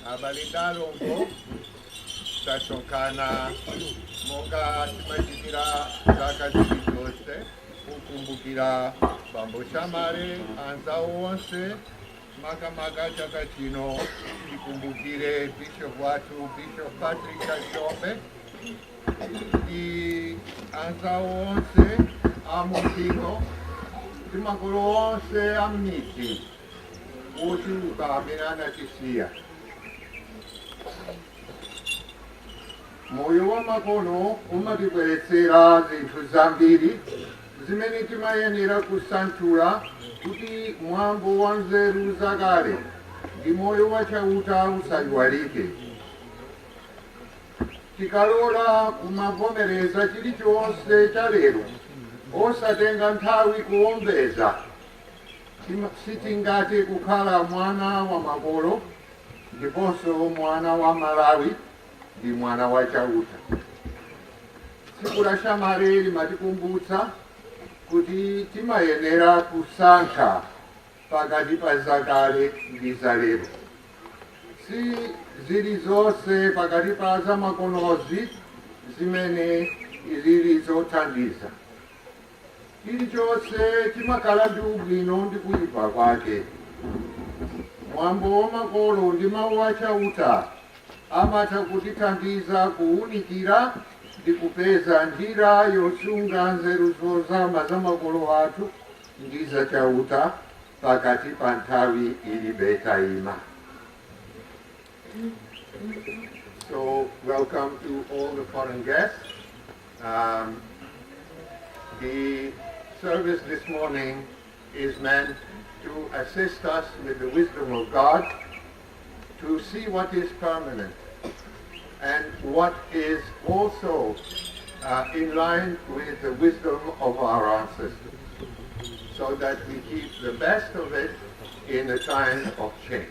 Abalidalongo tasokana moga timajikira zakazikitose ukumbukira bambo shamare anza wonse makamaka chaka chino ikumbukire Bishop watu Bishop Patrick Kashope i anza wonse amutiko timakolo wonse amniki uchu ukabinana chisia moyo wamakono umatibweretsera zinthu zambiri zimene timayenera kusanthula kuti mwambo wa nzeru zakale ndi moyo wachauta usayiwalike. Tikalola kumavomereza chilichonse cha lero osatenga nthawi kuwombeza, sitingathe kukhala mwana wa makolo ndiponso mwana wa Malawi ndi mwana wa chauta. Tsiku la Shamare limatikumbutsa kuti timayenera kusankha pakati pa zakale ndi zalero. Si zili zonse pakati pa zamakonozi zimene zili zothandiza. Chilichonse chimakhala ndi ubwino ndi kuyipa kwake. Mwambo wa makolo ndi mawu achauta amatha kutithandiza kuwunikira ndi kupeza njira yosunga nzeru zozama za makolo athu ndi zachauta pakati pa nthawi ilibe tayima. So welcome to all the foreign guests. The service this morning is meant to assist us with the wisdom of God to see what is permanent and what is also in line with the wisdom of our ancestors, so that we keep the best of it in a time of change.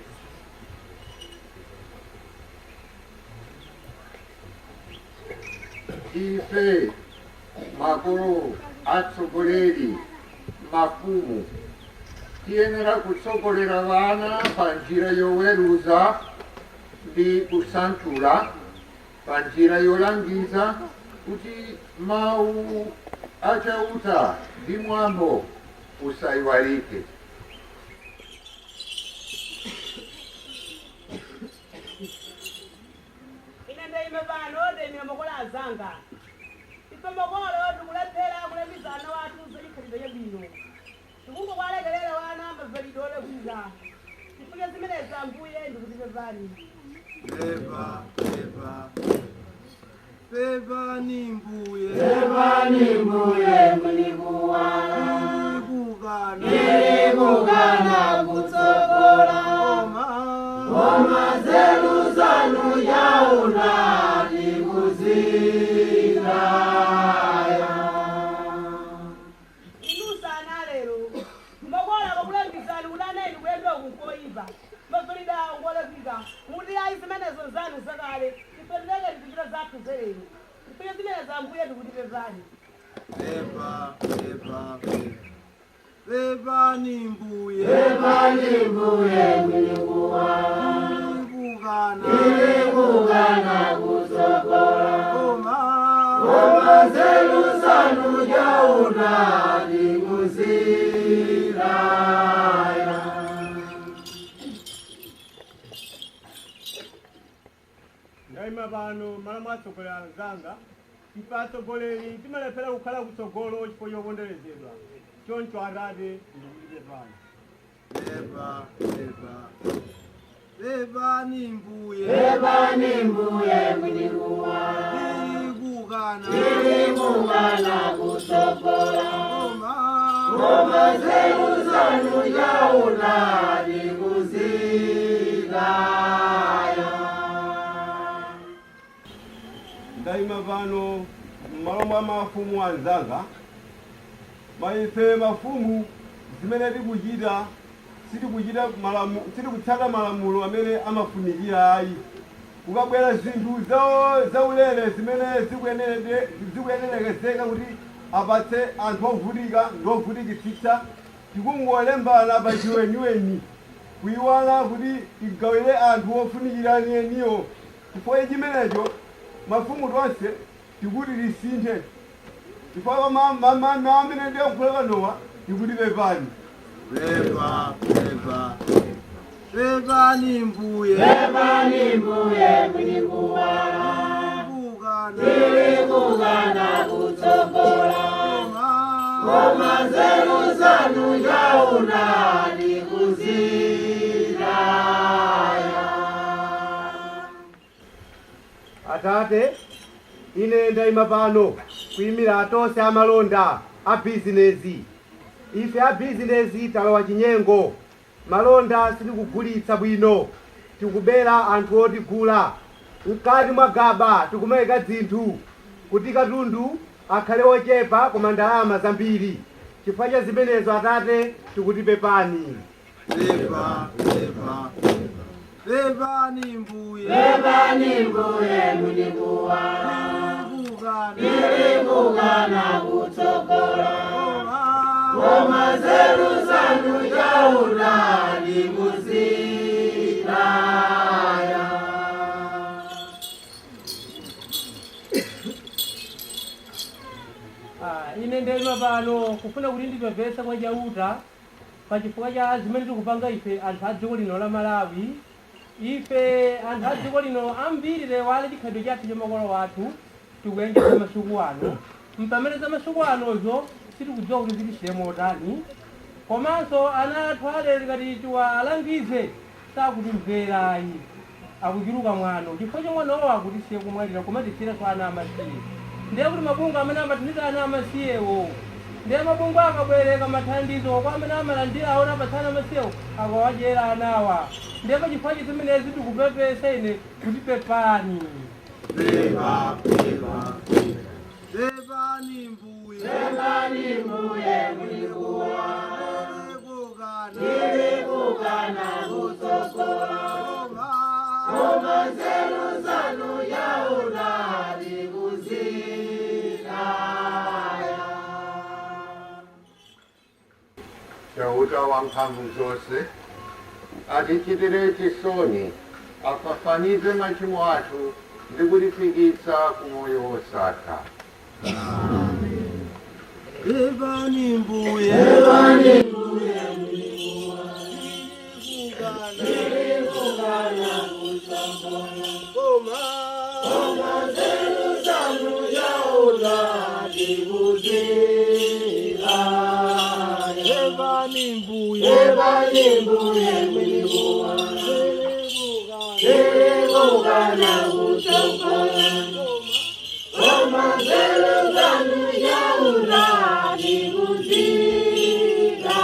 Ife makolo atsogoleri mafumu tiyenera kutsogolera vana pa njira yoweruza ndi kusanthula, pa njira yolangiza kuti mawu achauta ndi mwambo usaiwalike. Inende imevano de nimemokola azanga. Ipomokolo tukulephera kulemizana watu zelikhalide yebino. Tukungo kwalekelela wana mavalidole kuza. Ifike zimeleza mbuye ndikuzive vani. Beba, beba. Beba ni mbuye. Beba ni mbuye mulikuwana. Nilikugana kutsogola. Ngoma zenu zanu yauna nikuzilaya. Inusa nalero. Mbokola kokulengizani ulaneni kuyendo kukoiva. Mafrida ngole vika. Muri aizimenezo zanu zakale. Ipendele ndikira zathu zerero. Ipende zimeneza mbuye ndikudive vani. Beba, beba, beba. Beba ni mbuye. Beba ni mbuye mulikuwana. Nilikugana kutsogola. Ngoma zenu zanu yauna nikuzilaya. Ndaima vano mala mwatsogolela zanga ipatsogoleri timalepera kukhala kutsogolo chifukwa chokondwerezedwa choncho Atate ndikulibe pano. Beba, beba. Beba ni mbuye. Beba ni mbuye mulikuwana. Nilikugana kutsogola. Ngoma zenu zanu yauna nikuzilaya. Ndaima vano malo mwa mafumu anzanga maife mafumu zimene tikuchita sitikutsata malamulo amene amafunikira ayi kukabwera zinthu zaulere zimene zikuyenerekezeka kuti apatse anthu ovutika ndi ovutikitsitsa tikungolembana pa chiweniweni kuyiwala kuti tigawire anthu ofunikirani eniyo chifukwa chimenecho mafumu tonse tikuti tisinthe chifukwa amene ndiye kukhuleka Nowa tikuti pepani. Beba, beba. Beba ni mbuye. Beba ni mbuye mulikuwana. Nilikugana kutsogola. Ngoma zenu zanu yauna nikuzilaya. Atate, ine ndaima pano kuyimira atonse amalonda a bizinesi. Ife a bizinesi talowa chinyengo. Malonda sitikugulitsa bwino. Tikubera anthu otigula. Mkati mwa gaba tikumayika zinthu kuti katundu akhale ochepa koma ndalama zambiri. Chifukwa cha zimenezo Atate tikuti pepani. Beba, beba. Beba ni mbuye. Beba ni mbuye mulikuwana. Nilikugana kutsogola. Ngoma zenu zanu yauna nikuzilaya. Ine ndaima pano kufuna kuti ndipepese kwa chauta pachifukwa cha zimene tikupanga ife anthu a dziko lino la Malawi. Ife anthu a dziko lino ambiri lewale chikhalidwe chathu cha makolo wathu tikuyendetsa masiku ano. Mpamene za masiku anozo sitikudziwa kuti zilisiye motani. Komanso ana athu alero ngati tiwalangize sakutimverayi akuchuluka mwano chifukwa cha mwanowo akutisiye kumwalira koma tisiyiraso ana amasiye. Ndiye kuti mabungu amene amathandiza ana amasiyewo ndiye mabungu akabwereka mathandizo kwa amene amalandira aona apatsana amasiyewo akawachera anawa. Ndiye pachifukwa chizimenezi tikupepesa ine kuti pepani. Beba, beba. Beba ni mbuye. Beba ni mbuye mulikuwana. Nilikugana kutsogola. Ngoma zenu zanu yauna nikuzilaya. Chauta wamphamvu zonse atichitire chisoni afafanize machimo athu ndi kutifikitsa ku moyo wosatha. Bebani mbuye Nilivugana Koma zenu zanu yaula Divuzira Bebani mbuye Nilivugana Koma zenu zanu yaula Divuzira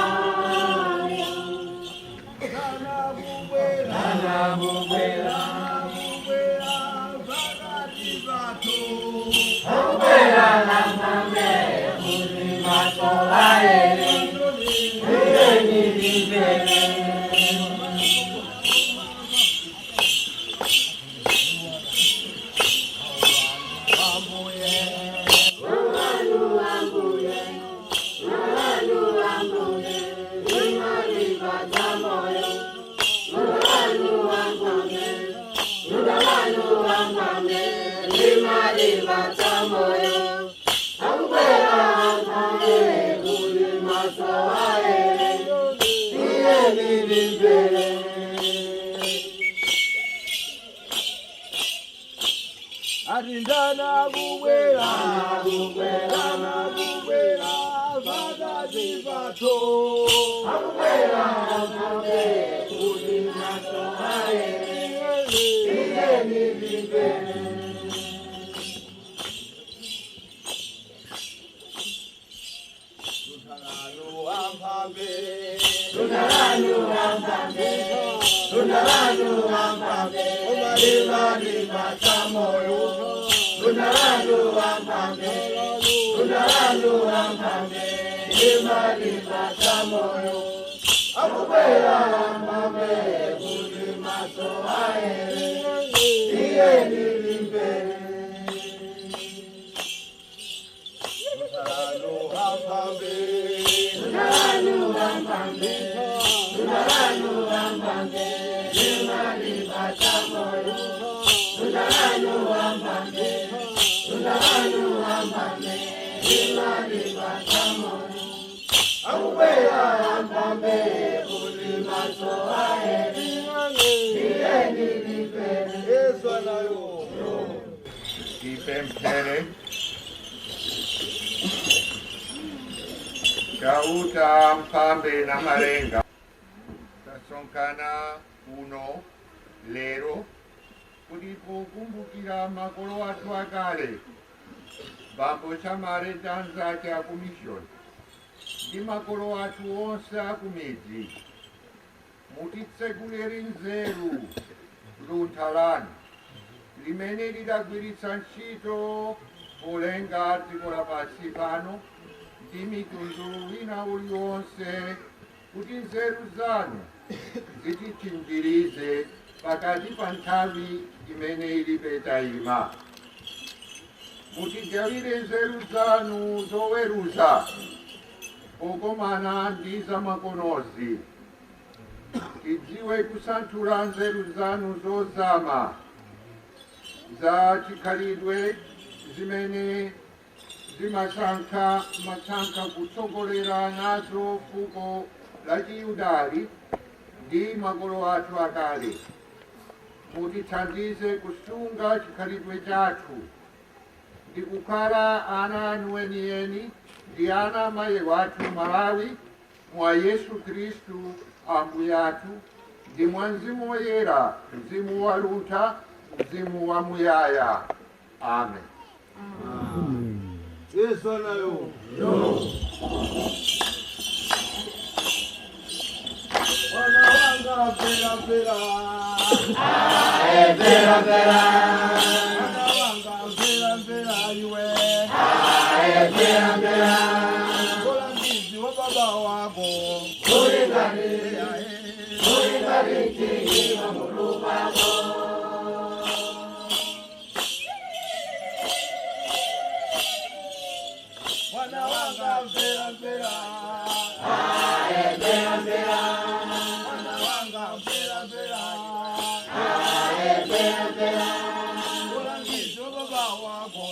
Arindana bubera Vagati bato Kipempele Chauta mpambe na marenga tasonkana uno lero kulipokumbukira makolo athu akale bambo chamare tanza cha kumishoni ndi makolo athu onse akumidzi mutitsegulire nzeru luntha lanu limene lidagwiritsa ntchito polenga dziko lapansi pano ndi mitundu ina uliwonse kuti nzeru zanu zititchinjirize pakati pa nthawi imene ilibe tayima. Mutigawire nzeru zanu zoweruza pokomana ndi zamakonozi. Tidziwe kusanthula nzeru zanu zozama za chikhalidwe zimene zimasankha kutsogolera nazo fuko la Chiyudali ndi makolo athu akale. Mutithandize kusunga chikhalidwe chathu ndi kukhala ana anu enieni ndi ana amayi wathu Malawi mwa Yesu Khristu Ambuye athu ndi mwa Mzimu Woyera, mzimu waluntha, mzimu wamuyaya. Amen. Yesu anayo. Wana wanga pera pera. Pera pera. Wana wanga pera pera iwe. Pera pera. Kola ndizi wa baba wako. Kulingani wa Mulungu wako. Wana wanga pera pera. Pera pera. Wana wanga pera pera. Pera pera. Kola ndizi wa baba wako.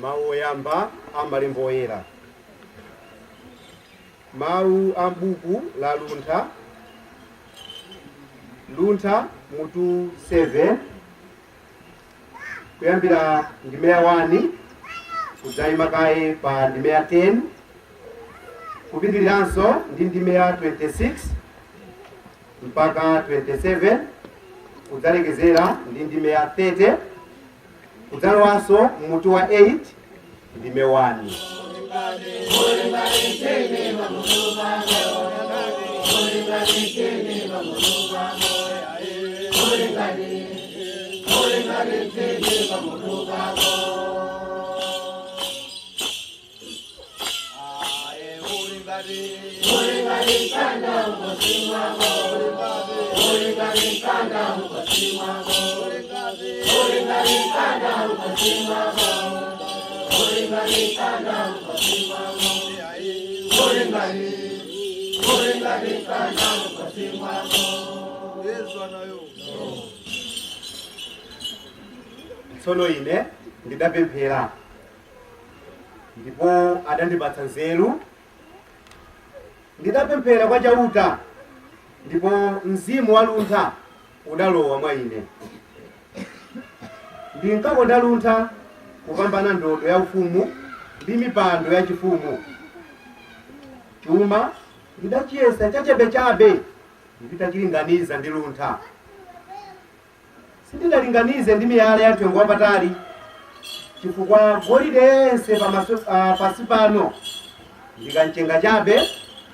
Mau oyamba amalembo oyera. Mau ambuku la luntha. Luntha mutu 7 kuyambira ndimeya 1 kudzayima kaye pa ndimeya 10 kupitiriranso ndi ndimeya 26 mpaka 27 kudzalekezera ndi ndimeya 30 kudzalowanso mutu wa 8 ndime 1. Tsono ine ndidapemphera ndipo adandipatsa nzeru. Ndidapemphera kwa chauta ndipo mzimu wa luntha udalowa mwa ine. Ndinkakonda luntha kupambana ndodo ya ufumu ndi mipando ya chifumu. Chuma ndidachiyesa chachabechabe nditachilinganiza ndi luntha. Sindidalinganize ndi miyala ya mtengo wapatali chifukwa golide yense pasi pano ndikamchenga chabe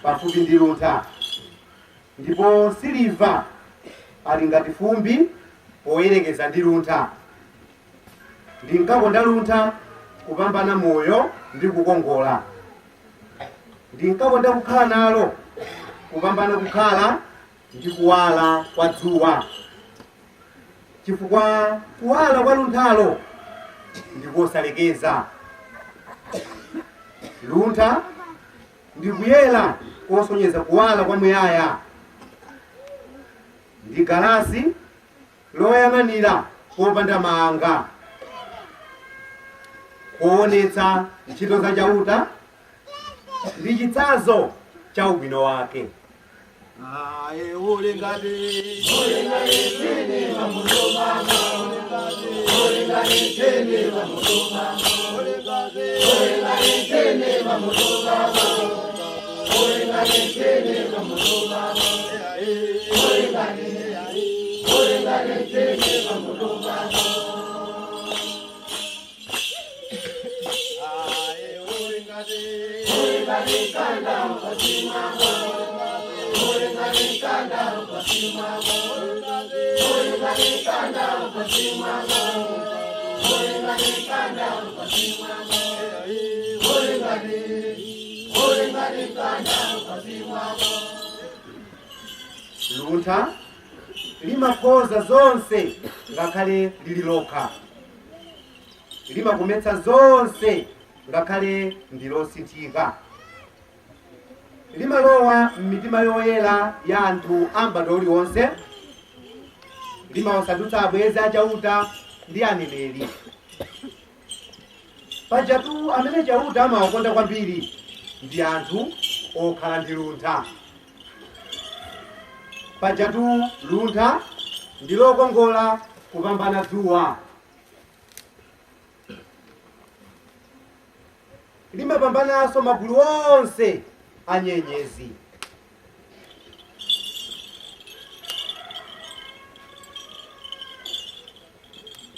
pafupi ndi luntha. Ndipo siliva ali ngati fumbi poyerekeza ndi luntha. Ndinkakonda luntha kupambana moyo ndi kukongola. Ndinkakonda kukhala nalo kupambana kukhala ndi kuwala kwa dzuwa. Chifukwa kuwala kwa lunthalo ndikosalekeza. Luntha ndikuyera kosonyeza kuwala kwa muyaya. Ndi galasi loyang'anira popanda manga kuonetsa ntchito za chauta ndi chitsanzo cha ubwino wake. Luntha limakhoza zonse ngakhale lili lokha. Limakometsa zonse ngakhale ndi losinthika. limalowa m'mitima yoyera ya anthu ambado uliwonse, limawasandutsa abwezi achauta ndi aneneri. Pajatu amene chauta amawakonda kwambiri ndi anthu okhala ndi luntha. Pajatu luntha ndi lokongola kupambana dzuwa. Limapambananso magulu onse a nyenyezi.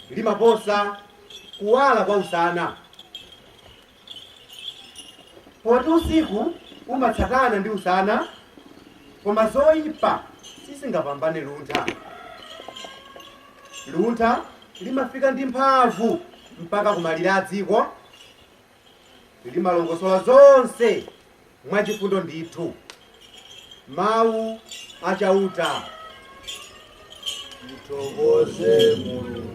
Limaposa kuwala kwa usana. Poti usiku umatsatana ndi usana, koma zoyipa sizingapambane luntha. Luntha limafika ndi mphamvu mpaka kumalire a dziko. Limalongosola zonse mwachifundo ndithu. Mawu achauta. Mthokoze Mulungu.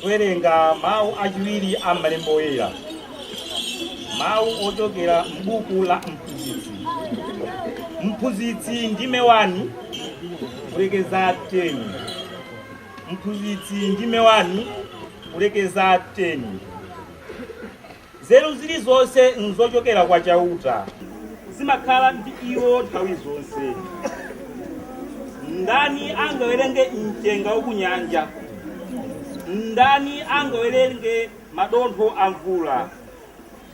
Twerenga mawu achiwiri a m'malemba oyera. Mawu ochokera m'buku la Mphunzitsi. Mphunzitsi ndime 1 kulekeza 10. Mphunzitsi ndime 1 kulekeza 10. Nzeru zilizonse nzochokera kwa chauta, zimakhala ndi iwo nthawi zonse. Ndani angawerenge mchenga wa kunyanja? Ndani angawerenge madontho a mvula?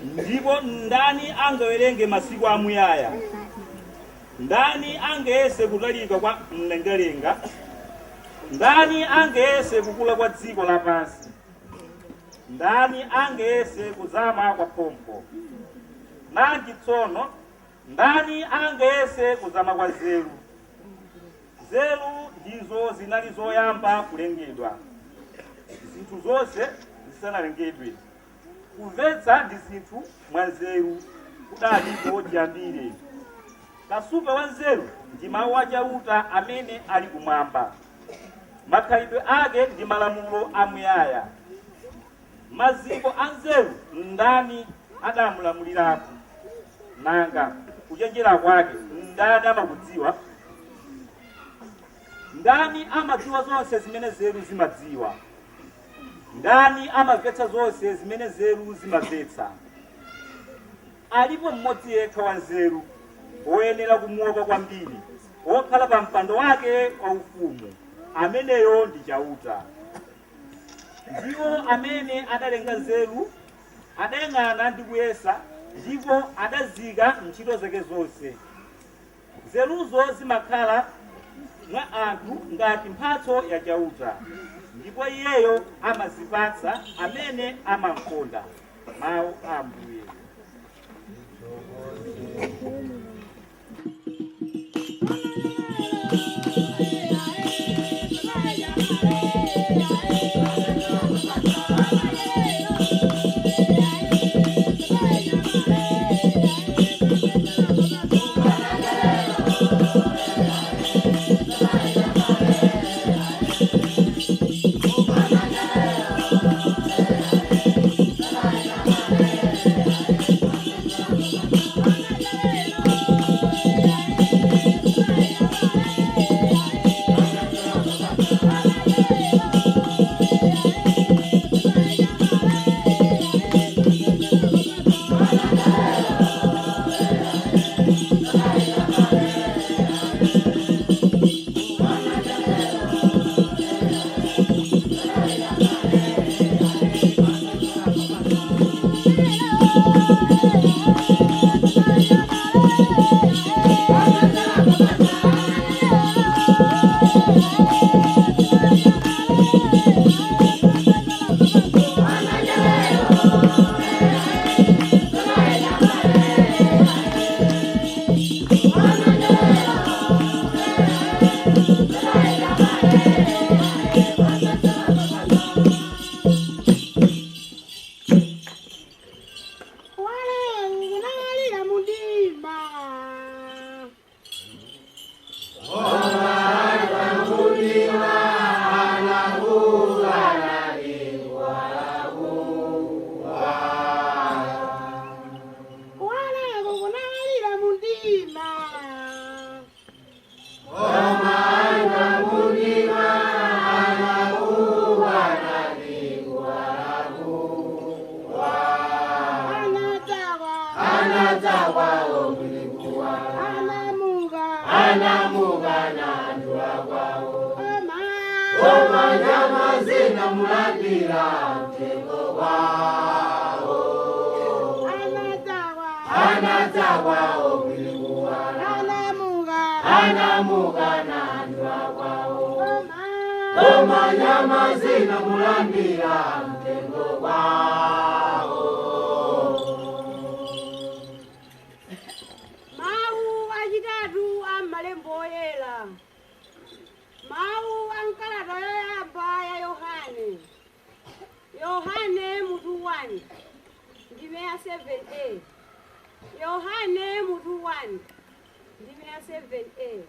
Ndipo ndani angawerenge masiku amuyaya? Ndani angayese kutalika kwa mlengalenga? Ndani angayese kukula kwa dziko lapansi? Ndani angayese kuzama kwa pompo? Nanji tsono, ndani angayese kuzama kwa nzeru? Nzeru ndizo zinali zoyamba kulengedwa, zinthu zonse zisanalengedwe. Kumvetsa ndi zinthu mwa nzeru kudalipo chiyambire. Kasupe wa nzeru ndi mawu achauta amene ali kumwamba. Makhalidwe ake ndi malamulo amuyaya. Maziko a nzeru ndani adamulamulirapo? Nanga kuchenjera kwake ndani amakudziwa? Ndani amadziwa zonse zimene nzeru zimadziwa? Ndani amamvetsa zonse zimene nzeru zimamvetsa? Alipo mmodzi yekha wa nzeru, woyenera kumuopa kwambiri, wokhala pa mpando wake waufumu, ameneyo ndi chauta. Ndiwo amene adalenga nzeru, adayang'ana ndi kuyesa, ndipo adazika ntchito zake zonse. Nzeruzo zimakhala mwa anthu ngati mphatso ya chauta, ndipo iyeyo amazipatsa amene amamkonda. Mawu a Ambuye. anadzakwawo kulikuwala anamuka na anthu akwawo koma nyama zinamulandira mtengo wawo anadzakwawo kulikuwala anamuka na anthu akwawo koma nyama zinamulandira mtengo wawo. Mawu achitatu a malemba oyera. Mawu a mkalata yoyamba ya Yohane. Yohane mutu 1 ndime ya 7a. Yohane mutu 1 ndime ya 7a.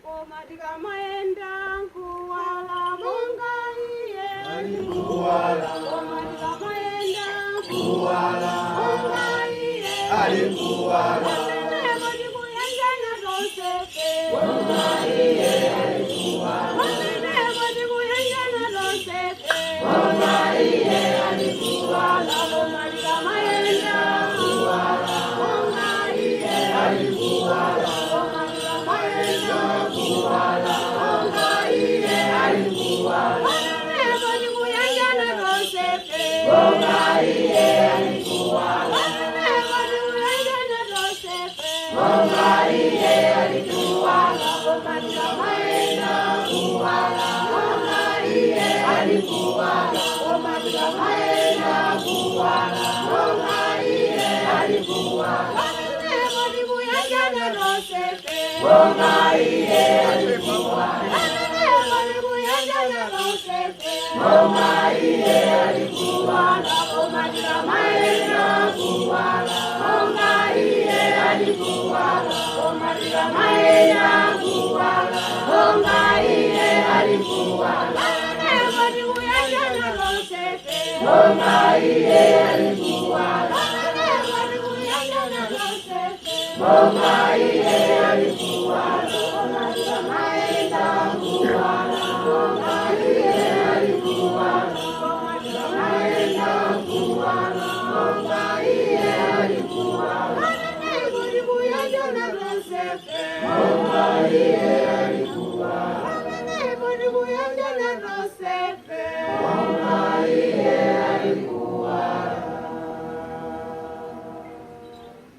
Koma tikamaenda nkuwala monga iye alikuwala. Koma tikamaenda nkuwala monga iye alikuwala. Pamenepo tikuyendana tonsefe monga iye alikuwala. Pamenepo tikuyendana tonsefe monga iye alikuwala. Koma tikamaenda nkuwala monga iye alikuwala. Koma tikamaenda nkuwala monga iye alikuwala. Pamenepo tikuyendana tonsefe monga iye alikuwala. Pamenepo tikuyendana tonsefe monga iye alikuwala. Koma tikamaenda nkuwala monga iye alikuwala. Koma tikamaenda nkuwala monga iye alikuwala. Pamenepo tikuyendana tonsefe monga iye alikuwala. Pamenepo tikuyendana tonsefe monga iye alikuwala. Koma tikamaenda nkuwala monga iye alikuwala. Koma tikamaenda nkuwala monga iye alikuwala. Pamenepo tikuyendana tonsefe monga iye alikuwala. Pamenepo tikuyendana tonsefe monga iye alikuwala. Koma tikamaenda nkuwala monga iye alikuwala. Koma tikamaenda nkuwala monga iye alikuwala. Pamenepo tikuyendana tonsefe monga iye alikuwala. Pamenepo tikuyendana tonsefe monga iye alikuwala.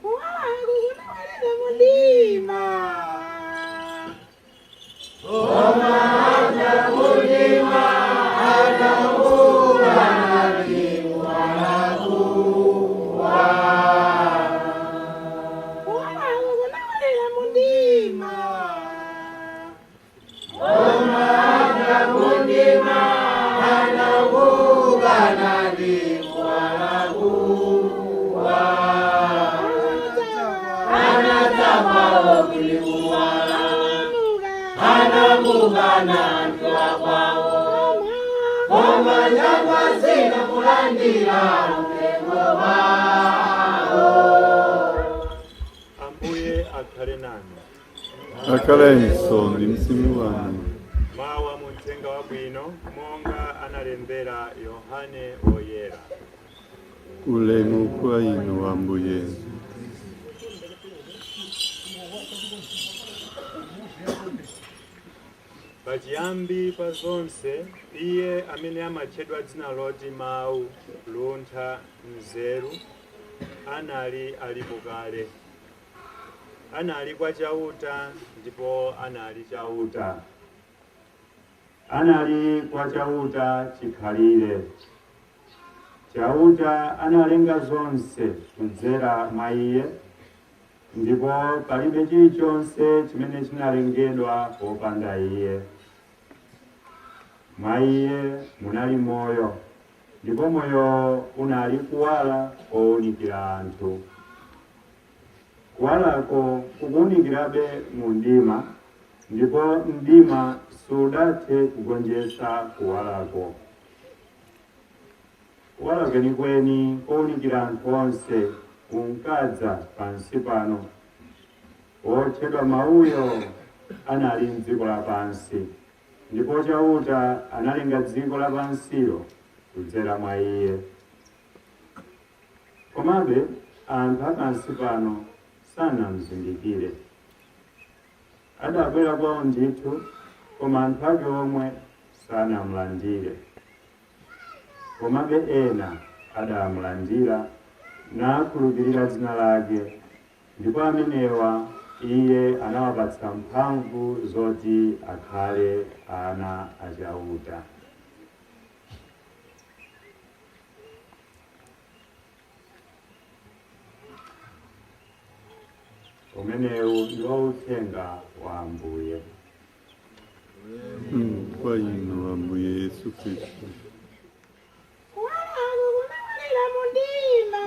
Kuwangu kunawalira mundima. Koma hata kulima anamuka nalikuwala kuwa. Kuwangu kunawalira mundima. Koma hata kulima anamuka nalikuwala kuwa. Anadzakwawo kulikuwala anamuka na anthu akwawo koma nyama zinamulandira mtengo wawo. Ambuye akhale nanu. Akhalenso ndi mzimu wanu. Mawu mu uthenga wabwino monga analembera Yohane oyera. Ulemu kwa inu Ambuye. Pachiyambi pa zonse iye amene amatchedwa dzina loti mawu, luntha, mzeru, anali alipo kale. Anali kwa chauta ndipo anali chauta. Anali kwa chauta chikhalire. Chauta analenga zonse kudzera mwa iye, ndipo palibe chilichonse chimene chinalengedwa popanda iye. Mwa iye munali moyo, ndipo moyo unali kuwala kowunikira anthu. Kuwalako kukuwunikirabe mu mdima, ndipo mdima sudathe kugonjetsa kuwalako. Kuwala kwenikweni kowunikira anthu onse kunkadza pansi pano. Wotchedwa mawuyo anali m'dziko lapansi, ndipo chauta analenga dziko lapansilo kudzera mwa iye. Komabe anthu apansi pano sanamuzindikire. Adabwera kwawo ndithu, koma anthu ake omwe sanamulandire. Komabe ena adamulandira nakhulupirira dzina lake, ndipo amenewa iye anawapatsa mphamvu zoti akhale ana achauta. Umenewu ndiwo uthenga wa Ambuye. Kwa inu Ambuye Yesu Kristo. Kunawalira mundima.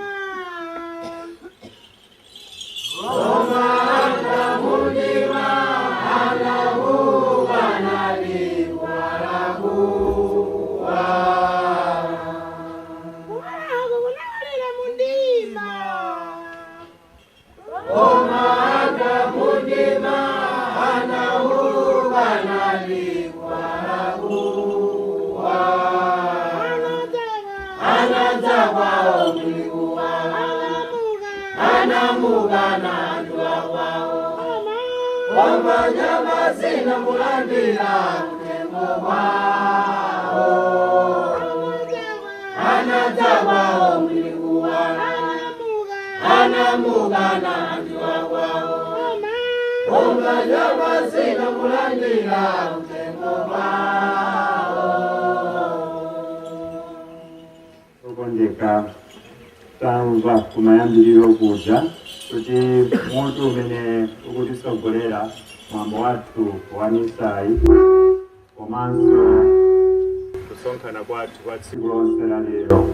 Nyama zina mulandira mtengo wao, anatawa umlikuwa, anamugana njua wao. Omba nyama zina mulandira mtengo wao. Okondeka tamva kumayambiriro kuja kuti mutu umene ukutisogolera mwambo wathu wa misai komanso kusonkhana kwathu kwa tsiku lonse la lero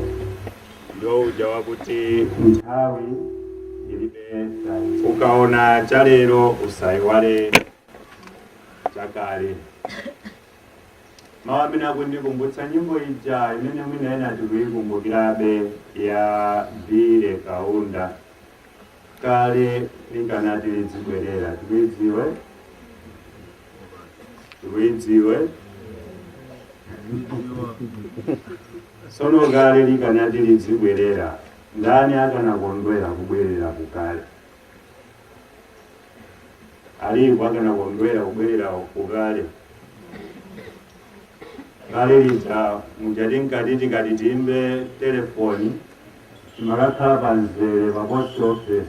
ndo uja wakuti nthawi ilibe sayi. Ukaona cha lero usayiwale chakale. Mawu amene akundikumbutsa nyimbo ija imene mwina ena tikuyikumbukirabe ya Bile Kaunda, kale linganati lidzibwerera. Tikuidziwe sono kale linganati lidzibwerera. Ndani akanakondwera kubwerera kukale? Alipo akanakondwera kubwerera kukale? Kale lija mujati nkati tikati timbe telefoni timakakhala panzere pa post office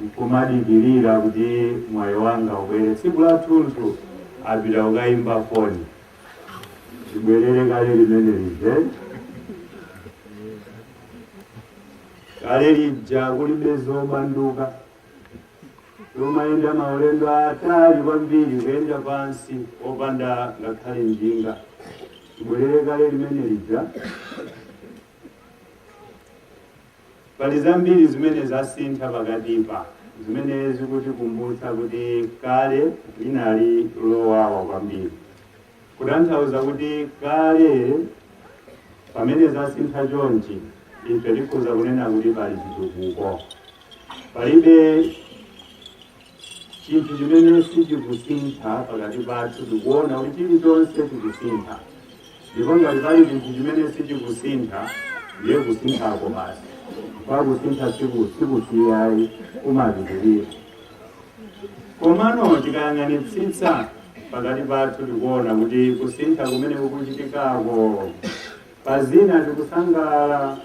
nkumadikirira kuti mwayi wanga ubwere. Tsiku lathunthu apita kukayimba foni tibwerere kale limene lije. Kale lija kulibe zobanduka, umayenda maulendo atali kwambiri kuyenda pansi opanda ngakhale njinga. Tibwerere kale limene lija. Pali zambiri zimene zasintha pakatipa, zimene zikutikumbutsa kuti kale linali lowawa kwambiri. Kutanthauza kuti kale pamene zasintha chonchi ife tikhoza kunena kuti pali chitukuko. Palibe chinthu chimene sichikusintha pakati pathu. Tikuona kuti chilichonse chikusintha, ndipo ngati pali chinthu chimene sichikusintha ndiye kusinthako basi. Pakusintha sikusiyayi kumapitirira. Komano tikayang'anitsitsa pakati pathu tikuona kuti kusintha kumene kukuchitikako pazina tikusangalala,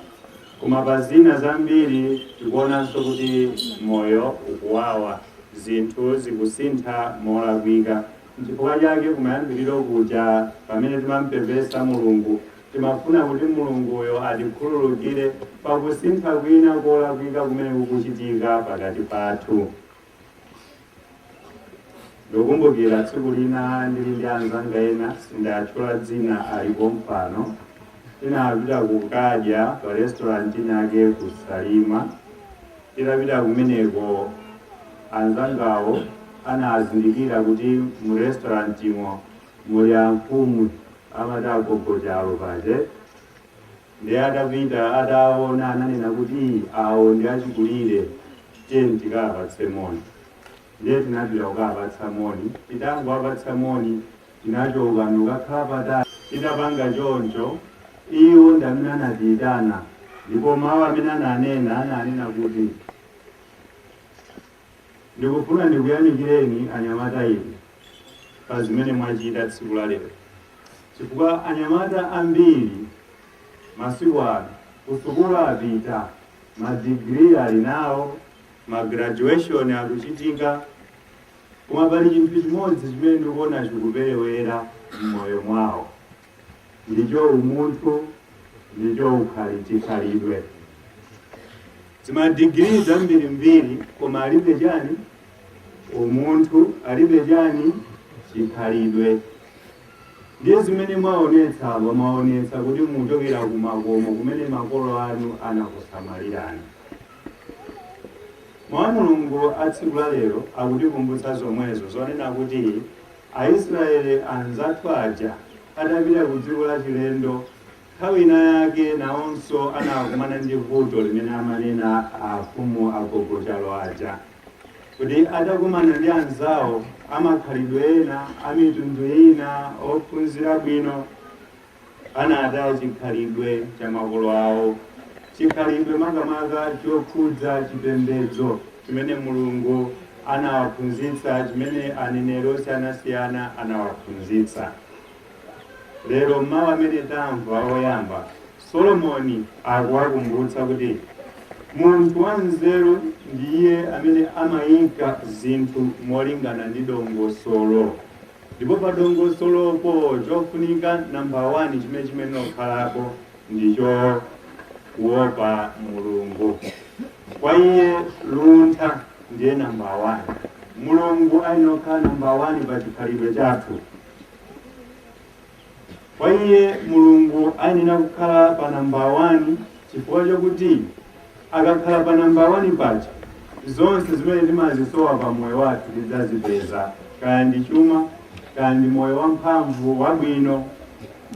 koma pazina zambiri tikuonanso kuti moyo ukuwawa, zinthu zikusintha molakwika. N'chifukwa chake kumayambiriro kuja pamene timampepesa Mulungu timafuna kuti Mulunguyo atikhululukire pakusintha kwina kolakwika kumene kukuchitika pakati pathu. Ndikukumbukira tsiku lina ndili ndi anzanga ena, sindatchula dzina, alipo mpano, tinapita kukadya pa restaurant yake ku Salima. Tinapita kumeneko anzangawo anazindikira kuti mu restaurant imo muli amfumu amati agogochalo pache. Ndiye atapita ataona ananena kuti awo ndi achikulire, tiyeni tikawapatse moni. Ndiye tinapita kukawapatsa moni. Titangowapatsa moni tinachoka nukakhala patali. Titapanga choncho iwo ndamene anatiyitana ndipo mawu amene ananena kuti ndikufuna ndikuyamikireni anyamata inu pa zimene mwachita tsiku la lero, chifukwa anyamata ambiri masiku ano kusukulu apita, madigiri ali nawo, magraduation akuchitika, koma pali chinthu chimodzi chimene ndikuona chikuperewera m'moyo mwawo, ndicho umunthu, ndicho chikhalidwe. Timadigiri zambirimbiri koma alibe chani umunthu, alibe chani chikhalidwe. Ndiye zimene mwaonetsa kuti muchokera kumakomo kumene makolo anu anakusamalirani. Mawu Mulungu a tsiku la lero akutikumbutsa zomwezo, zonena kuti Aisraeli anzathu aja adapita ku dziko la chilendo, nthawi ina yake nawonso anakumana ndi vuto limene amanena afumu agogo chalo aja, kuti adakumana ndi anzawo amakhalidwe ena, amitundu ina, ophunzira bwino, anataya chikhalidwe cha makolo awo, chikhalidwe makamaka chokhudza chipembedzo chimene Mulungu anawaphunzitsa, chimene aneneri osiyanasiyana anawaphunzitsa. Lero mawu amene tamva oyamba, Solomoni akuwakumbutsa kuti munthu wanzeru ndiye amene amayika zinthu molingana ndi dongosolo, ndipo pa dongosolopo chofunika namba 1 chimene okhalapo ndicho kuopa Mulungu. Kwa iye luntha ndiye namba 1. Mulungu ayinokhala namba 1 pa chikhalidwe chathu. Kwa iye Mulungu ayenera kukhala pa namba 1 chifukwa chokuti akakhala pa namba 1 pacha, zonse zimene timazisowa pa moyo wathu tidzazipeza, kaya ndi chuma, kaya ndi moyo wamphamvu wabwino,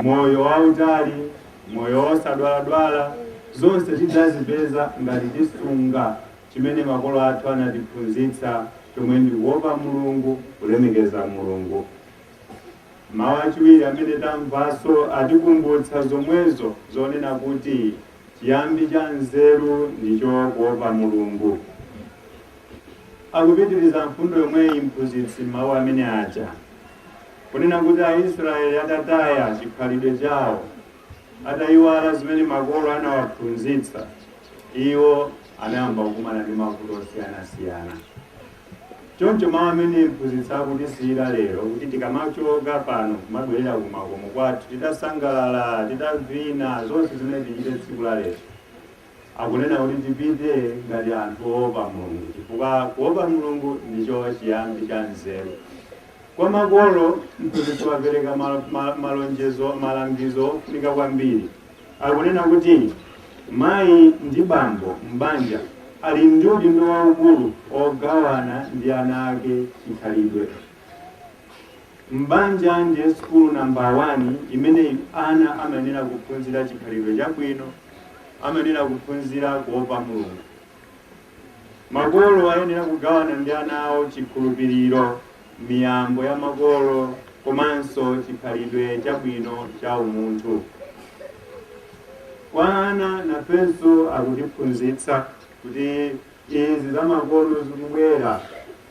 moyo wautali, moyo wosadwaladwala, zonse tidzazipeza ngati tisunga chimene makolo athu anatiphunzitsa, chomwe ndi kuopa Mulungu, kulemekeza Mulungu. Mawu achiwiri amene tamvaso atikumbutsa zomwezo, zonena kuti chiyambi cha nzeru ndicho kuopa Mulungu. Akupitiriza mfundo yomweyi mphunzitsi mawu amene aja, kunena kuti Aisraeli atataya chikhalidwe chawo, atayiwala zimene makolo anawaphunzitsa, iwo anayamba kukumana ndi mavuto osiyanasiyana. Choncho mawu amene mphunzitsi akutisiyira lero kuti tikamachoka pano kumabwerera kumakomo kwathu, titasangalala, titavina, zonse zimene tichite tsiku la lero, akunena kuti tipite ngati anthu oopa Mulungu, chifukwa kuopa Mulungu ndicho chiyambi cha nzeru. Kwa makolo mphunzitsi wapereka malangizo ofunika kwambiri. Akunena kuti mayi ndi bambo m'banja ali ndi udindo waukulu ogawana ndi ana ake chikhalidwe. M'banja ndiye sukulu namba 1 imene ana amayenera kuphunzira chikhalidwe chabwino, amayenera kuphunzira kuopa Mulungu. Makolo ayenera kugawana ndi ana awo chikhulupiriro, miyambo ya makolo, komanso chikhalidwe chabwino cha umunthu. Kwa ana nafenso akutiphunzitsa kuti izi za makolo zikubwera,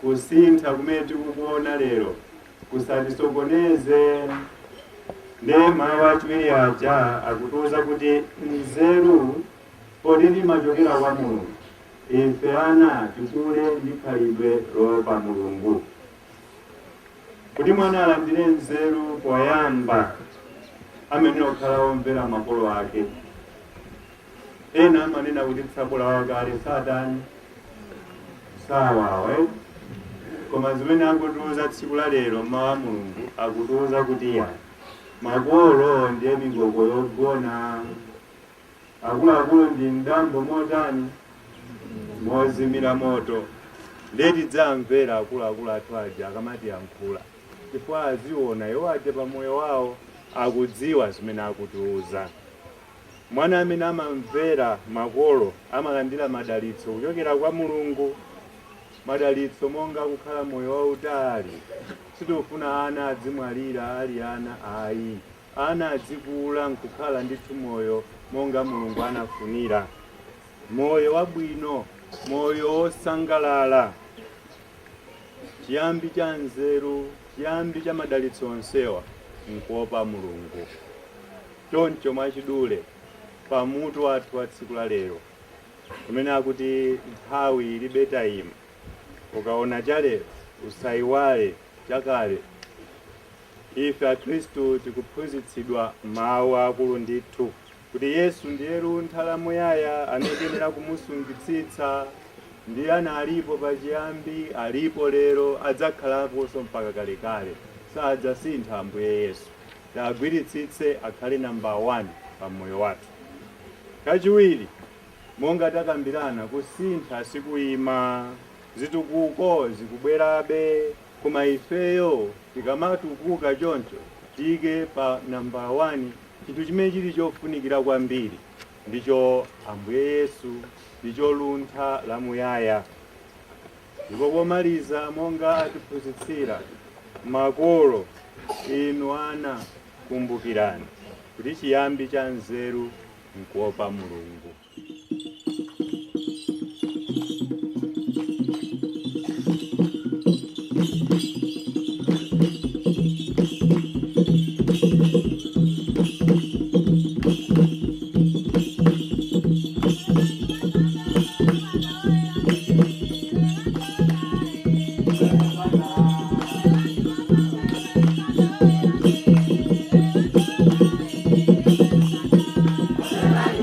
kusintha kumene tikukuona lero kusatisokoneze. Nde mawu achiwiri aja akutiuza kuti nzeru poti timachokera kwa Mulungu, ife ana tikule ndi khalidwe loopa Mulungu. Kuti mwana alandire nzeru poyamba amenera kukhala omvera makolo ake. Ena amanena kuti tsapo lawo kale satani sawawe, koma zimene akutiuza tsiku la lero mawu a Mulungu akutiuza kuti ya makolo ndiye migogo yogona, akuluakulu ndi ndambo motani mozimira moto. Ndeti dzamvera akuluakulu athu aja akamati yankhula, chifukwa aziona iwo aja pa moyo wawo, akudziwa zimene akutiuza. Mwana amene amamvera makolo amalandira madalitso kuchokera kwa Mulungu, madalitso monga kukhala moyo wautali. Sitikufuna ana adzimwalira ali ana ayi, ana adzikula nkukhala ndithu moyo monga Mulungu anafunira, moyo wabwino, moyo wosangalala, chiyambi cha nzeru, chiyambi cha madalitso onsewa nkuopa Mulungu. Choncho mwachidule pamutu wathu wa tsiku la lero kumene akuti nthawi ilibe tayima, ukaona chalero usayiwale chakale. Ife Akhristu tikuphunzitsidwa mawu akulu ndithu kuti Yesu ndiye luntha la muyaya anayenera kumusungitsitsa, ndiye analipo pachiyambi, alipo lero, adzakhalaponso mpaka kalekale, sadzasintha Ambuye Yesu. Tiagwiritsitse akhale namba 1 pa moyo wathu. Kachiwiri, monga takambirana, kusintha sikuyima, zitukuko zikubwerabe, koma ifeyo tikamatukuka choncho tike pa namba 1. Chinthu chimene chili chofunikira kwambiri ndicho Ambuye Yesu, ndicho luntha la muyaya. Ndipo pomaliza, monga atiphunzitsira makolo, inu ana kumbukirani kuti chiyambi cha nzeru nkuopa Mulungu.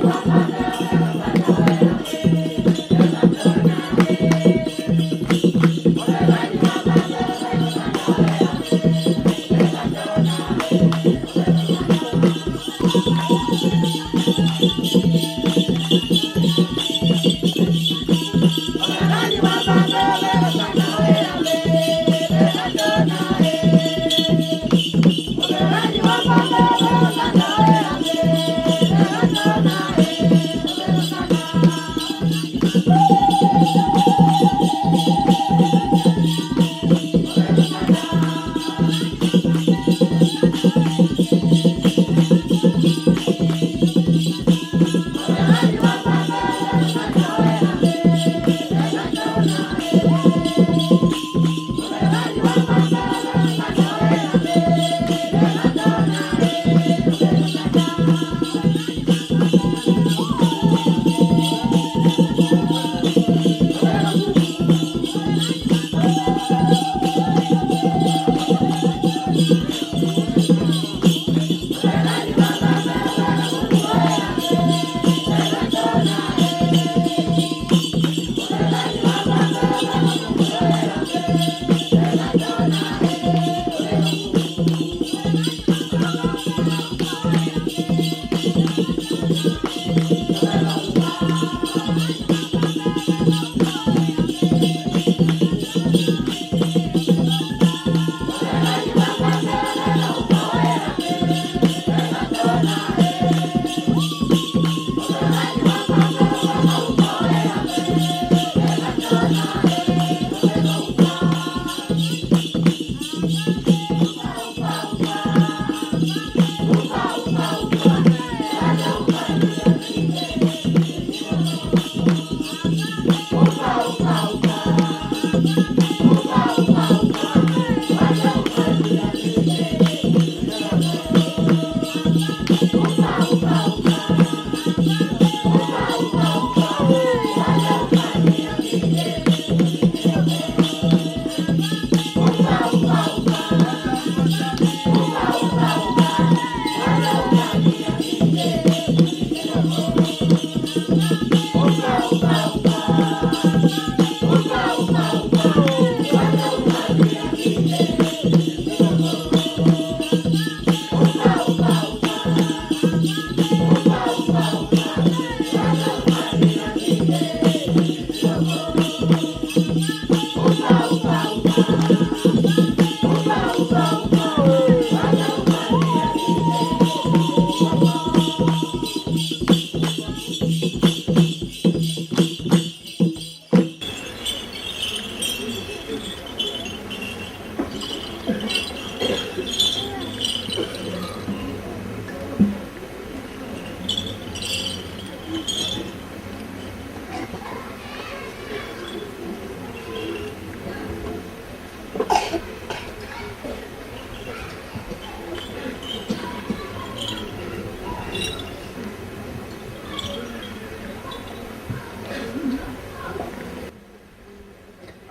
Thank you.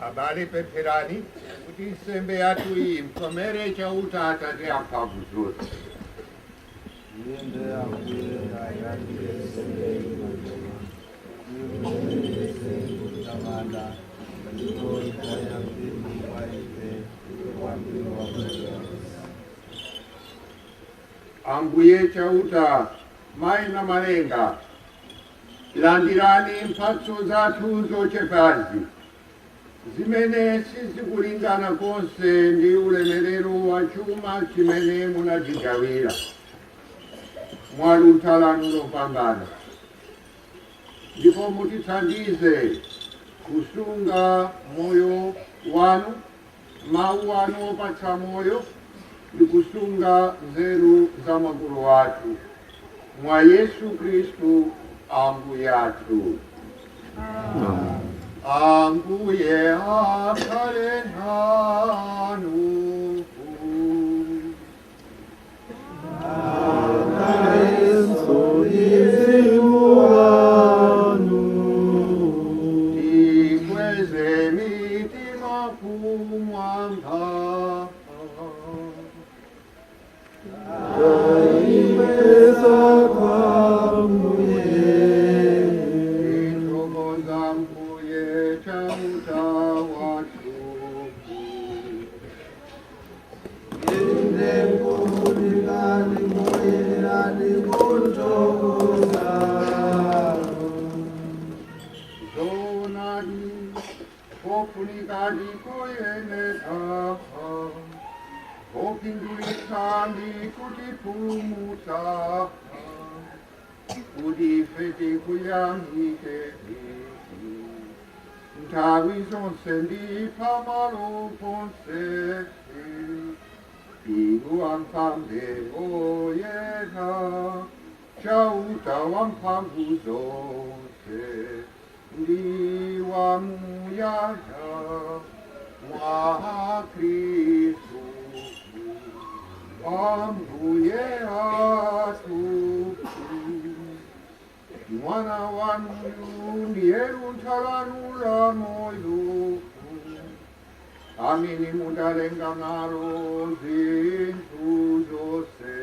Abale pepperani, kuti sembe yatu iyi mkomere chauta atate amphamvu zonse. Ambuye chauta, mai na malenga, landirani mphatso zathu zochepazi, zimene sizikulingana konse ndi ulemerero wa chuma chimene munatigawira mwaluntha lanu lopambana, ndipo mutithandize kusunga moyo wanu, mawu anu opatsa moyo, ndi kusunga nzeru za makolo athu mwa Yesu Khristu Ambuye athu. Ambuye akhale nanu. Ikweze mitima kumwamba. Ntawi zonse ndi pamalo ponse, inu amphambe oyera, chauta wamphamvu zonse, ndi wamuyaya mwa Khristu, Ambuye athu. Mwana wanu ndiye luntha lanu la moyo, amene mudalenga nalo zinthu zonse,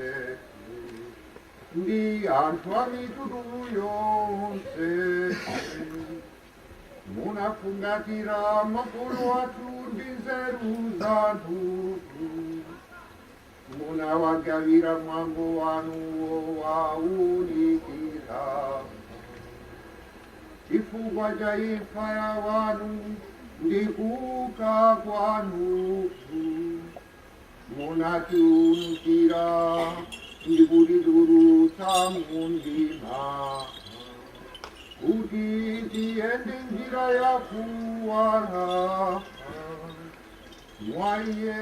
ndi anthu a mitundu yonse. Munafungatira makolo athu ndi nzeru zathu, munawagawira mwambo wanu wowaunikira. Chifukwa cha imfa ya wanu ndi kuuka kwanu, munatiwunikira ndi kutitulutsa mundima, kuti tiyende njira ya kuwala. Mwa Iye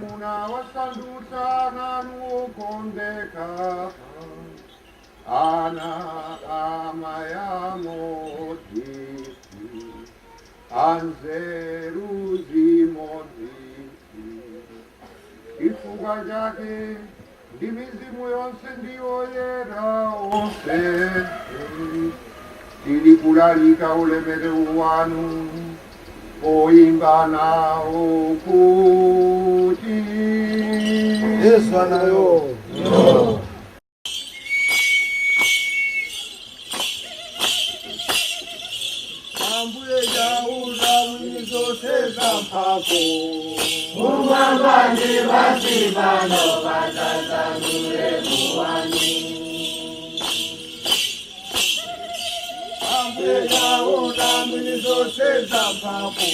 munawasandutsa nanu okondeka, ana amayamoti, anzeru zimodzi. Chifukwa chake ndi mizimu yonse ndi oyera onse, tili kulalika ulemerero wanu, poimba nawo kuti Yesu anayo. Ambuye chauta mwini zonse zamphamvu, Kumwamba ndi pansi pano padzadzanule kuwani. Ambuye chauta mwini zonse zamphamvu,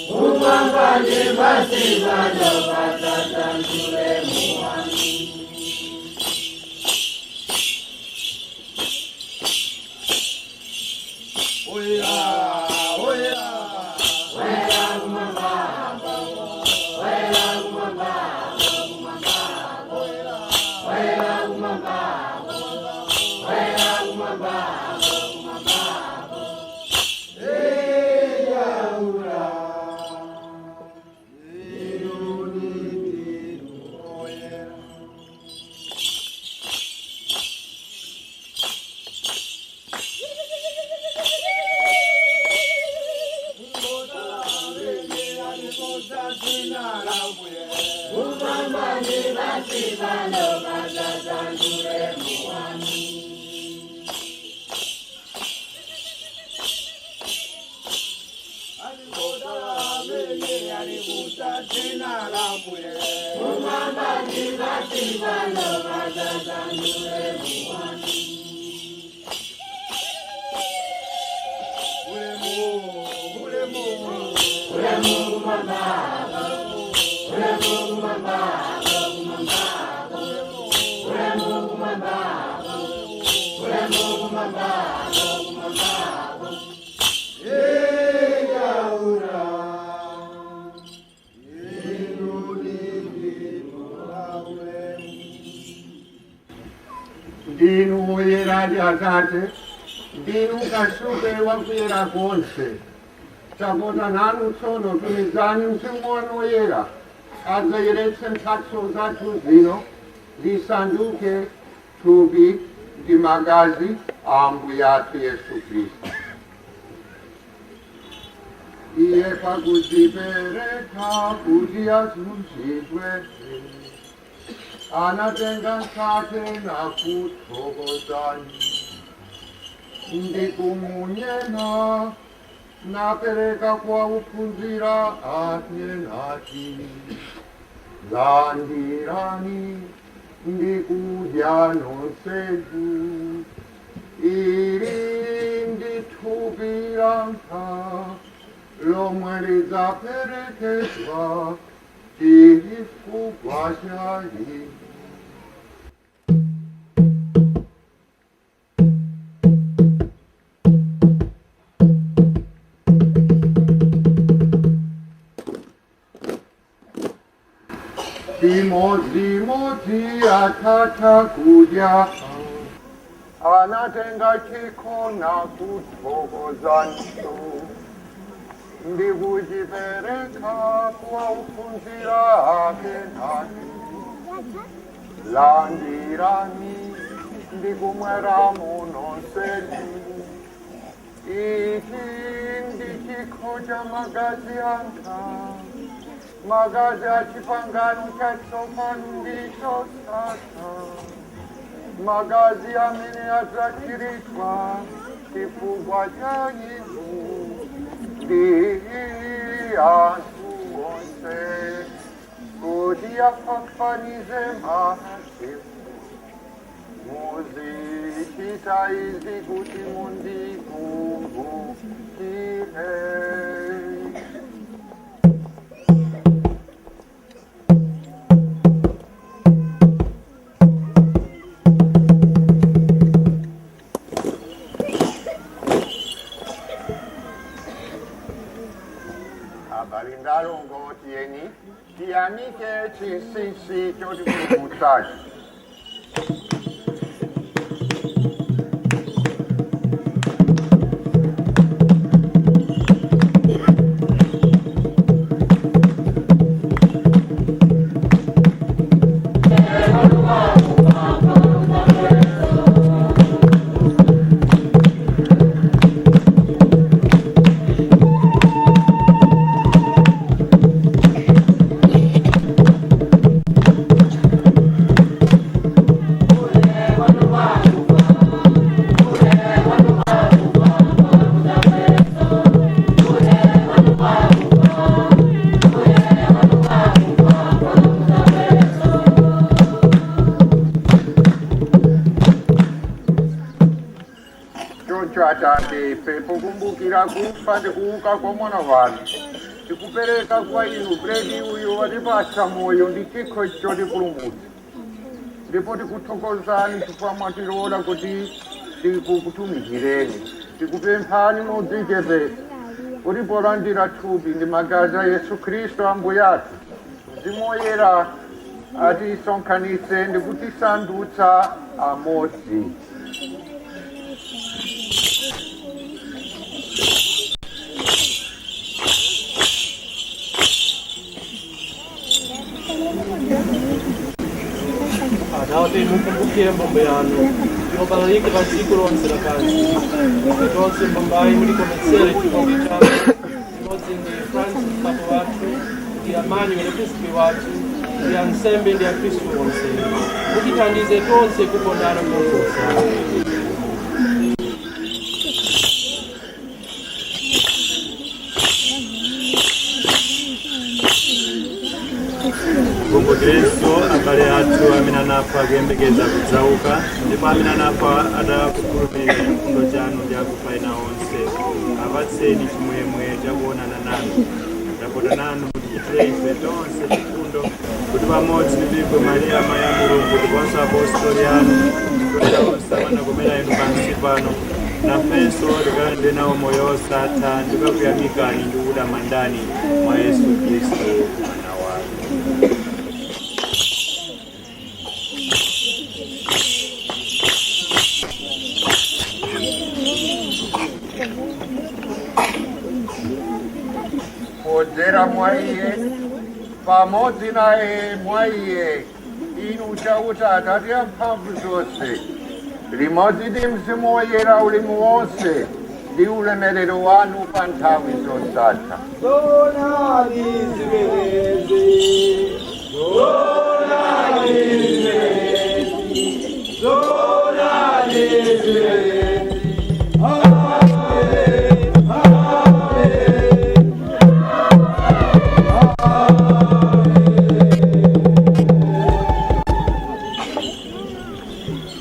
Kumwamba ndi pansi pano padzadzanule kuwani. oyera oyera Wera kumwamba, wera kumwamba, wera kumwamba, wera kumwamba. eyaura oyera Ndinu yeradi Atate, ndinu kasupe wakuyera konse. Tapota nanu tsono tumizani mzimu wanu woyera, adzayeretse mphatso zathu zino zisanduke thupi ndi magazi a Ambuye athu Yesu Khristu. Iye pakudzipereka kuti azunzidwe, anatenga mkate na kuthokozani, ndikumunyema napereka kwa ophunzira ake nati, landirani ndikudya nonsenu, ili ndi thupi langa lomwe lidzaperekedwa chifukwa cha inu. Imodzi atatha kudya, anatenga chikho nakuthokozanso, ndikuchipereka kwa ophunzira ake nati, landirani ndikumweramo nonsenu, ichi ndi chikho cha magazi anga, magazi a pangano chatsopano ndichosasa, magazi amene adzachiritwa chifukwa cha inu ndi anthu onse, kuti afafanize masiku. Muzichita izi kuti mundikumbukire. Balingalotieni tianike chinsinsi chotipulumutsachi. Atate, pokumbukira kufa ndi kuuka kwa mwana wanu, tikupereka kwa inu bredi uyu watipatsa moyo ndi chikho chotipulumutsa, ndipo tikuthokozani chifukwa mwatilola kuti tikukutumikireni. Tikupemphani modzichepetsa kuti polandira thupi ndi magazi a Yesu Khristu Ambuye athu, Mzimu Woyera atisonkhanitse ndi kutisandutsa amodzi. Atate, mukumbukire mbombo yanu, inobariki padziko lonse lapansi, kuti tonse mbombayi mulikometsere chikondi chanu, imodzi ndi Francis Papa wathu, ndi Amani mwelepesipi wathu, ya nsembe ndi ya Khristu onse mutithandize tonse kukondana koposa. Mungu Kristo abale athu amene anafa kuyembekeza kudzauka ndipo amene anafa adakukhulupirira chifundo chanu ndi akufa ena onse apatseni chimwemwe chakuonana nanu tapota nanu mutichitire ife tonse chifundo kuti pamodzi ndi Virgo Maria amayi a Mulungu ndiponso apostoli anu toera onse anakomera inu pansi pano nafenso tikalandire nawo moyo osatha ndikakuyamikani ndi kutamandani mwa Yesu Kristo mwana wanu. Podzera mwaiye pamodzi naye mwaiye inu chauta Atate ya mphamvu zonse limodzi ndi Mzimu Woyera ulimu wonse ndi ulemerero wanu pa nthawi zosatha. Zonani zimenezi, zonani zimenezi, zonani zimenezi. Amen, amen,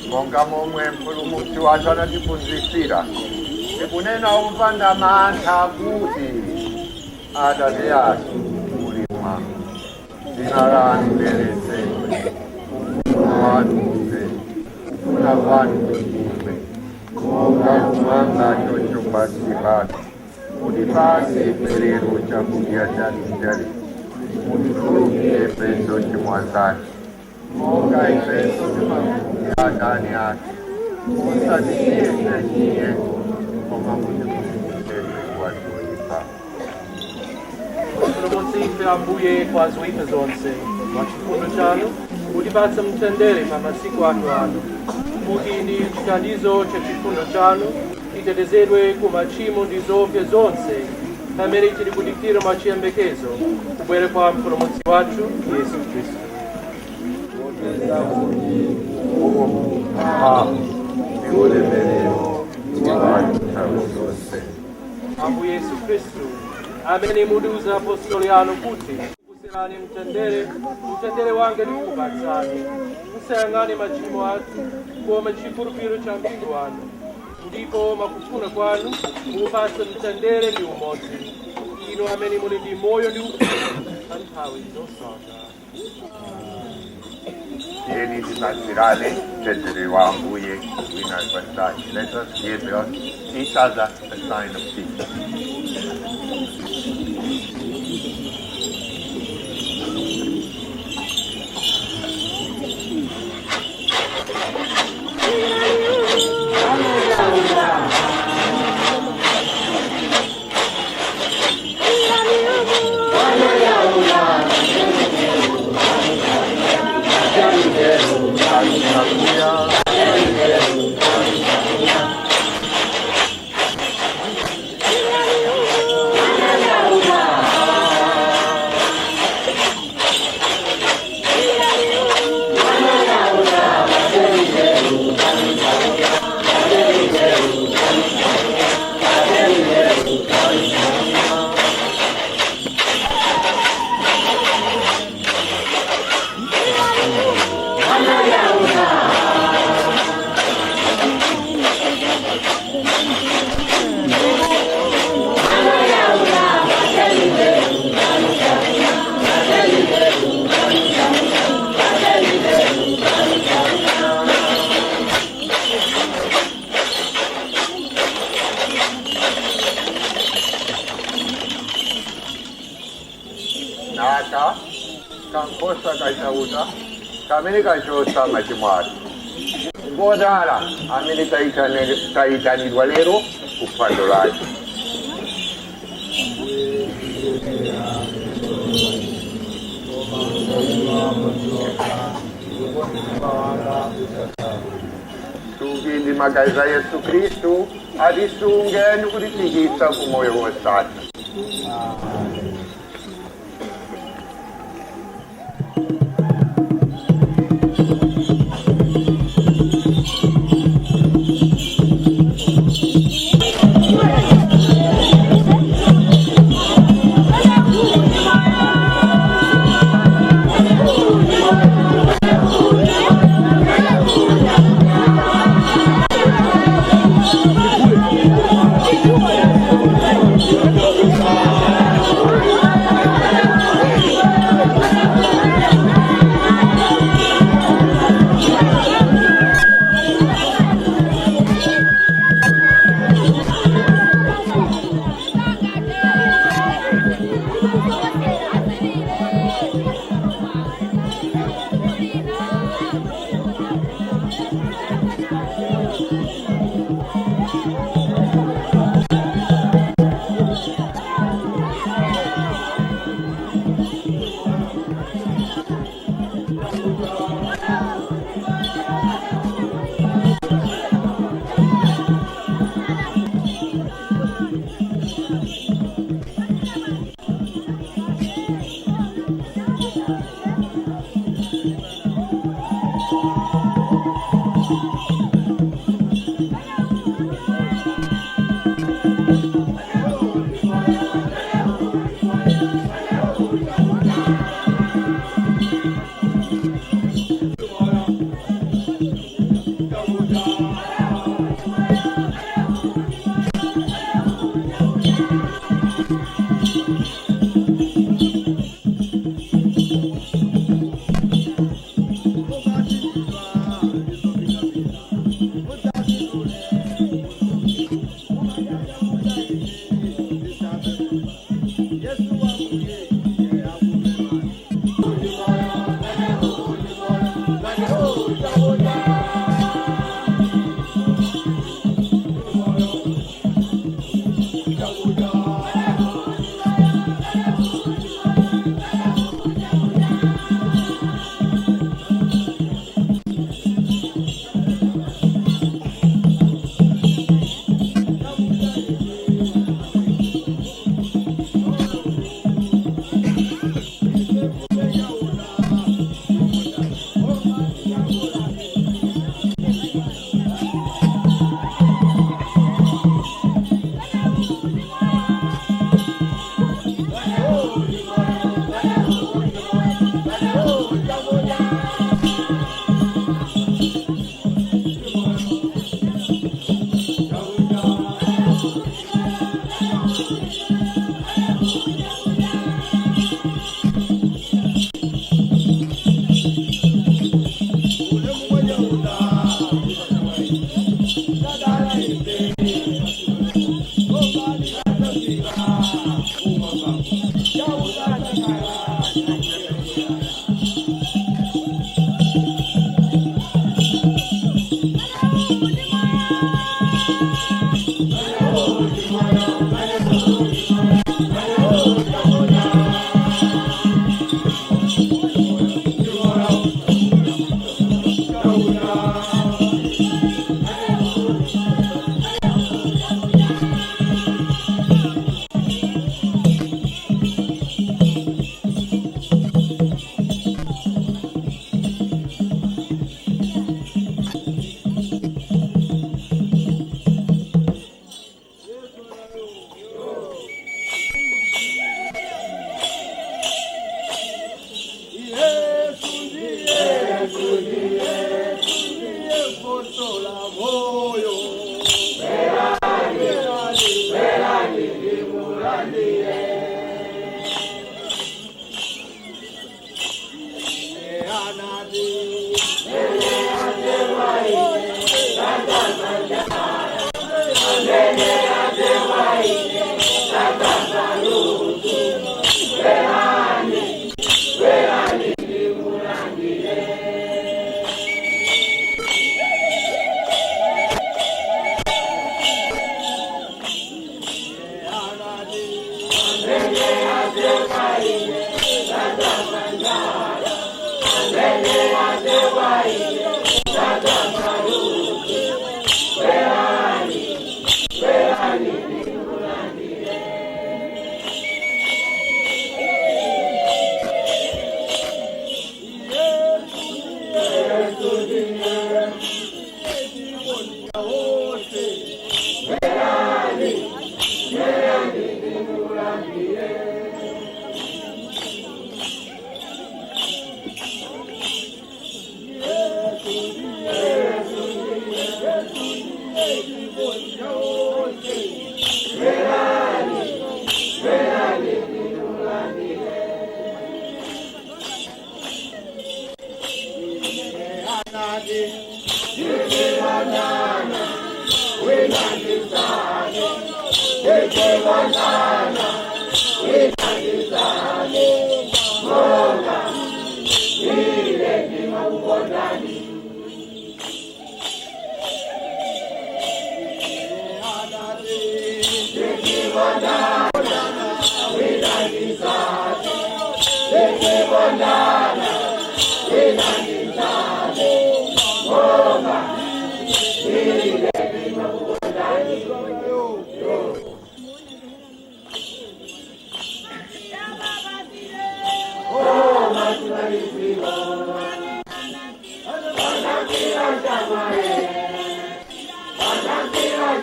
monga momwe mpulumutsi wathu anatiphunzitsira tikunena opanda mantha kuti Atate athu muli mmwamba dzina lanu liyeretsedwe ufumu wanu udze kufuna kwanu kuchitidwe monga kumwamba choncho pansi pano mutipatse ife lero chakudya chathu cha lero mutikhululukire zochimwa zathu monga ifenso timakhululukira adani athu musatisiye chiyeso koma mutipulumutse kwa zoyipa. Mpulumutsi ife Ambuye kwa zoyipa zonse mwa chifundo chanu mutipatse mtendere pa masiku athu ano kuti ndi chithandizo cha chifundo chanu titetezedwe ku machimo ndi zoopsa zonse pamene tili kudikira mwachiyembekezo kubwera kwa mpulumutsi wathu Yesu Khristu. Ambuye Yesu Khristu amene muduza apostoli anu kuti kukuserani mtendere wange ndikukupatsani musayang'ane machimo athu koma chikhulupiriro cha mpingo wanu ndipo mwakufuna kwanu mupatse mtendere ndi umodzi inu amene muli ndi moyo ndi ufumu pa nthawi zosatha. Tiyeni tipatsirane mtendere wa Ambuye wina kwa nzake. Let us give each other a sign of peace. Nata, kankosa kaitauta, kamene kachosa machimwari. Ngodala, amene taitanidwa lero kuphwando lake. Tugindi magazi a Yesu Kristu atisunge ndikutifikitsa ku moyo wosatha.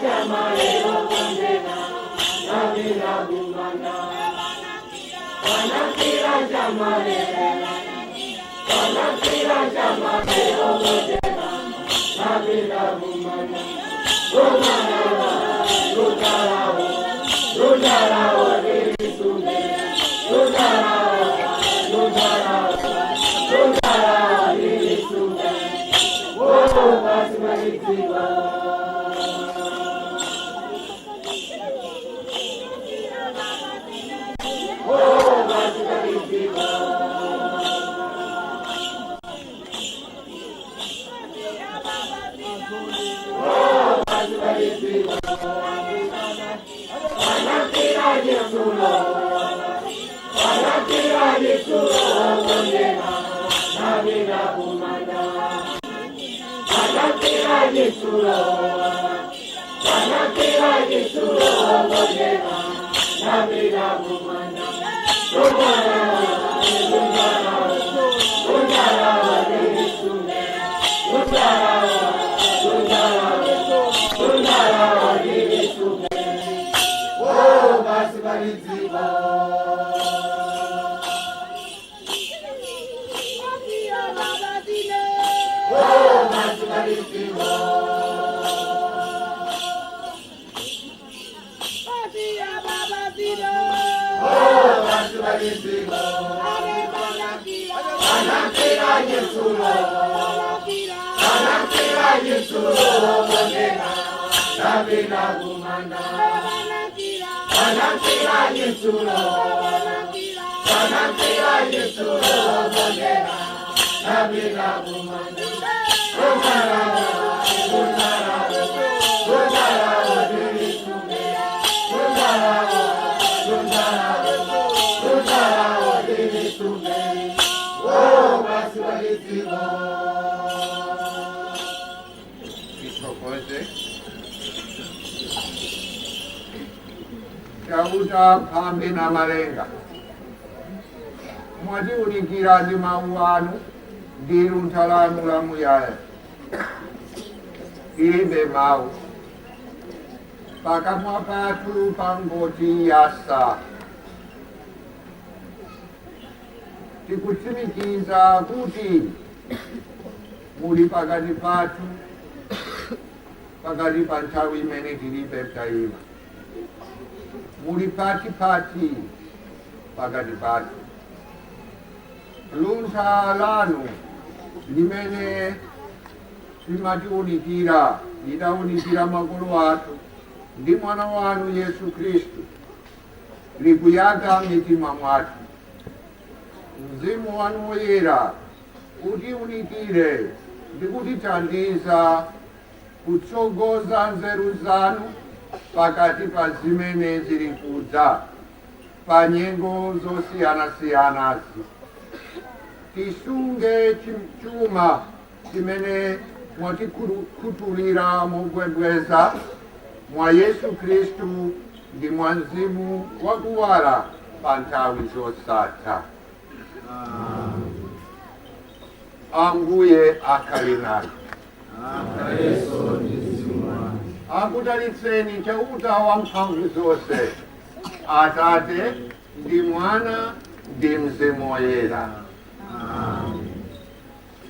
Chama Nabila Kumanda, Wanakira Jamale, Wanakira Jamale, Nabila Kumanda, Kumanda, Rudarao, Rudarao, Risume, Rudarao, Rudarao, Rudarao, Risume, Oh, Basmatiwa. Chauta pambe na marenga mwati unikira ndi mawu anu ndi luntha lanu lamuyaya ilibe mawu pakamwa pathu pangoti yasa tikutsimikiza kuti muli pakati pathu pakati pa nthawi imene tilibe tayima muli pati pakati pathu luntha lanu limene limatiunikira lidaunikira makolo athu ndi mwana wanu Yesu Khristu likuyaka mitima mwathu mzimu wanu woyera utiunikire ndi kutithandiza kutsogoza nzeru zanu pakati pa zimene zili kudza pa nyengo zosiyanasiyanazi tisunge chuma chimene mwatikhuthulira mogwedweza mwa Yesu Khristu ndi mwa mzimu wakuwala pa nthawi zosatha. Ambuye akhale nanu. Akudalitseni chauta wamphamvu zonse Atate ndi Mwana ndi Mzimu Woyera.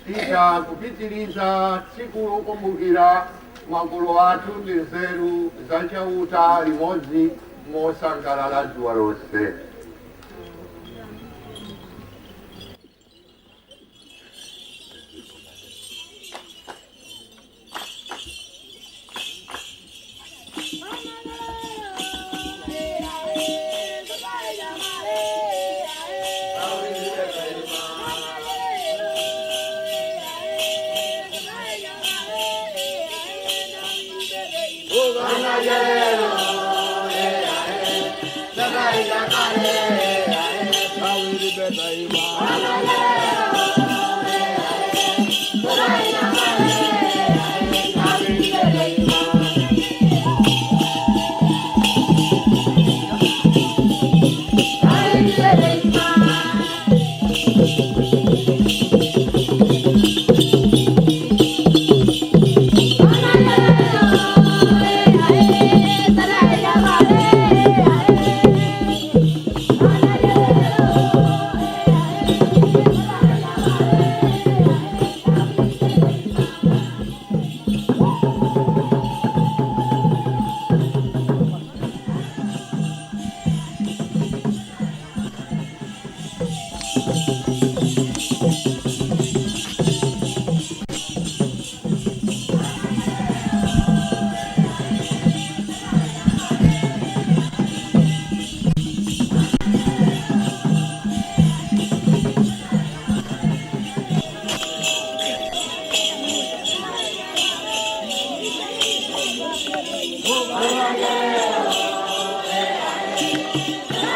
Tikupitiriza tsiku lokumbukira makolo athu ndi nzeru za chauta limodzi mosangalala dzuwa lonse. Hey!